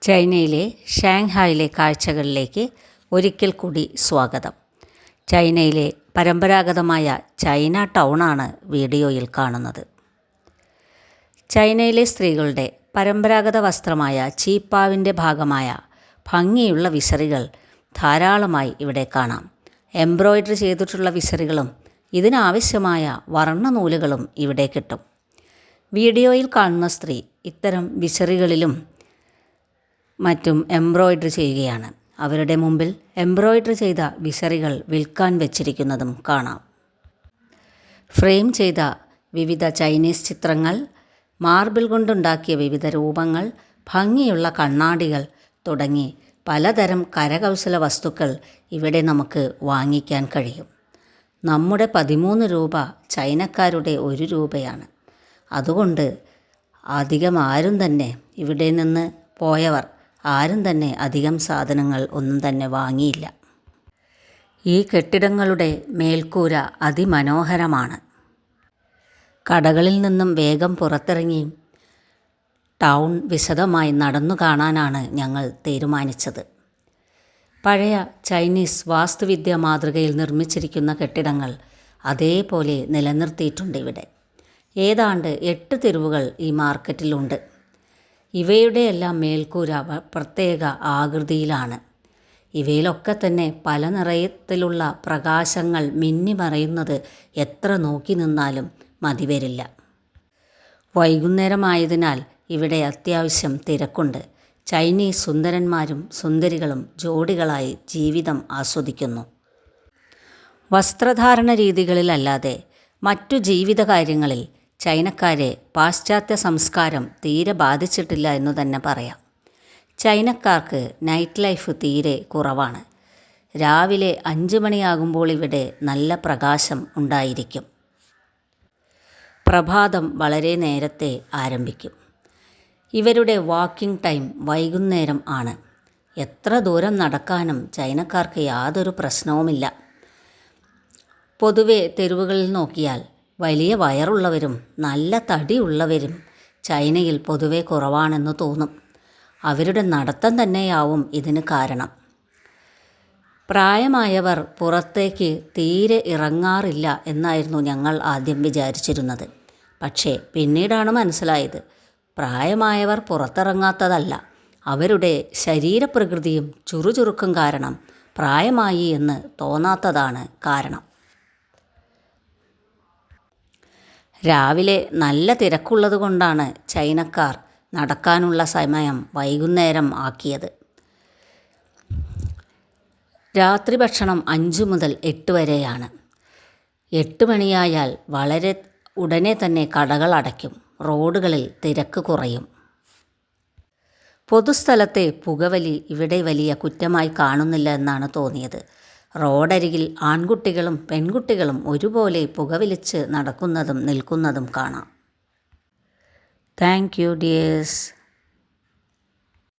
ചൈനയിലെ ഷാങ്ഹായിലെ കാഴ്ചകളിലേക്ക് ഒരിക്കൽ കൂടി സ്വാഗതം. ചൈനയിലെ പരമ്പരാഗതമായ ചൈന ടൗണാണ് വീഡിയോയിൽ കാണുന്നത്. ചൈനയിലെ സ്ത്രീകളുടെ പരമ്പരാഗത വസ്ത്രമായ ചീപ്പാവിൻ്റെ ഭാഗമായ ഭംഗിയുള്ള വിസറികൾ ധാരാളമായി ഇവിടെ കാണാം. എംബ്രോയിഡറി ചെയ്തിട്ടുള്ള വിസറികളും ഇതിനാവശ്യമായ വർണ്ണനൂലുകളും ഇവിടെ കിട്ടും. വീഡിയോയിൽ കാണുന്ന സ്ത്രീ ഇത്തരം വിസറികളിലും മറ്റും എംബ്രോയിഡറി ചെയ്യുകയാണ്. അവരുടെ മുമ്പിൽ എംബ്രോയിഡറി ചെയ്ത വിസറികൾ വിൽക്കാൻ വെച്ചിരിക്കുന്നതും കാണാം. ഫ്രെയിം ചെയ്ത വിവിധ ചൈനീസ് ചിത്രങ്ങൾ, മാർബിൾ കൊണ്ടുണ്ടാക്കിയ വിവിധ രൂപങ്ങൾ, ഭംഗിയുള്ള കണ്ണാടികൾ തുടങ്ങി പലതരം കരകൗശല വസ്തുക്കൾ ഇവിടെ നമുക്ക് വാങ്ങിക്കാൻ കഴിയും. നമ്മുടെ 13 രൂപ ചൈനക്കാരുടെ 1 രൂപയാണ്. അതുകൊണ്ട് അധികം ആരും തന്നെ ഇവിടെ നിന്ന് പോയവർ ആരും തന്നെ അധികം സാധനങ്ങൾ ഒന്നും തന്നെ വാങ്ങിയില്ല. ഈ കെട്ടിടങ്ങളുടെ മേൽക്കൂര അതിമനോഹരമാണ്. കടകളിൽ നിന്നും വേഗം പുറത്തിറങ്ങി ടൗൺ വിശദമായി നടന്നു കാണാനാണ് ഞങ്ങൾ തീരുമാനിച്ചത്. പഴയ ചൈനീസ് വാസ്തുവിദ്യ മാതൃകയിൽ നിർമ്മിച്ചിരിക്കുന്ന കെട്ടിടങ്ങൾ അതേപോലെ നിലനിർത്തിയിട്ടുണ്ട് ഇവിടെ. ഏതാണ്ട് 8 തെരുവുകൾ ഈ മാർക്കറ്റിലുണ്ട്. ഇവയുടെയെല്ലാം മേൽക്കൂര പ്രത്യേക ആകൃതിയിലാണ്. ഇവയിലൊക്കെ തന്നെ പല നിറത്തിലുള്ള പ്രകാശങ്ങൾ മിന്നിമറയുന്നത് എത്ര നോക്കി നിന്നാലും മതിവരില്ല. വൈകുന്നേരമായതിനാൽ ഇവിടെ അത്യാവശ്യം തിരക്കുണ്ട്. ചൈനീസ് സുന്ദരന്മാരും സുന്ദരികളും ജോഡികളായി ജീവിതം ആസ്വദിക്കുന്നു. വസ്ത്രധാരണ രീതികളിലല്ലാതെ മറ്റു ജീവിത കാര്യങ്ങളിൽ ചൈനക്കാരെ പാശ്ചാത്യ സംസ്കാരം തീരെ ബാധിച്ചിട്ടില്ല എന്നു തന്നെ പറയാം. ചൈനക്കാർക്ക് നൈറ്റ് ലൈഫ് തീരെ കുറവാണ്. രാവിലെ 5 മണിയാകുമ്പോൾ ഇവിടെ നല്ല പ്രകാശം ഉണ്ടായിരിക്കും. പ്രഭാതം വളരെ നേരത്തെ ആരംഭിക്കും. ഇവരുടെ വാക്കിംഗ് ടൈം വൈകുന്നേരം ആണ്. എത്ര ദൂരം നടക്കാനും ചൈനക്കാർക്ക് യാതൊരു പ്രശ്നവുമില്ല. പൊതുവെ തെരുവുകളിൽ നോക്കിയാൽ വലിയ വയറുള്ളവരും നല്ല തടിയുള്ളവരും ചൈനയിൽ പൊതുവെ കുറവാണെന്ന് തോന്നും. അവരുടെ നടത്തം തന്നെയാവും ഇതിന് കാരണം. പ്രായമായവർ പുറത്തേക്ക് തീരെ ഇറങ്ങാറില്ല എന്നായിരുന്നു ഞങ്ങൾ ആദ്യം വിചാരിച്ചിരുന്നത്. പക്ഷേ പിന്നീടാണ് മനസ്സിലായത്, പ്രായമായവർ പുറത്തിറങ്ങാത്തതല്ല, അവരുടെ ശരീരപ്രകൃതിയും ചുറുചുറുക്കും കാരണം പ്രായമായി എന്ന് തോന്നാത്തതാണ് കാരണം. രാവിലെ നല്ല തിരക്കുള്ളത് കൊണ്ടാണ് ചൈനക്കാർ നടക്കാനുള്ള സമയം വൈകുന്നേരം ആക്കിയത്. രാത്രി ഭക്ഷണം 5 മുതൽ 8 വരെയാണ്. 8 മണിയായാൽ വളരെ ഉടനെ തന്നെ കടകൾ അടയ്ക്കും. റോഡുകളിൽ തിരക്ക് കുറയും. പൊതുസ്ഥലത്തെ പുകവലി ഇവിടെ വലിയ കുറ്റമായി കാണുന്നില്ല എന്നാണ് തോന്നിയത്. റോഡരികിൽ ആൺകുട്ടികളും പെൺകുട്ടികളും ഒരുപോലെ പുകവലിച്ച് നടക്കുന്നതും നിൽക്കുന്നതും കാണാം. Thank you dears.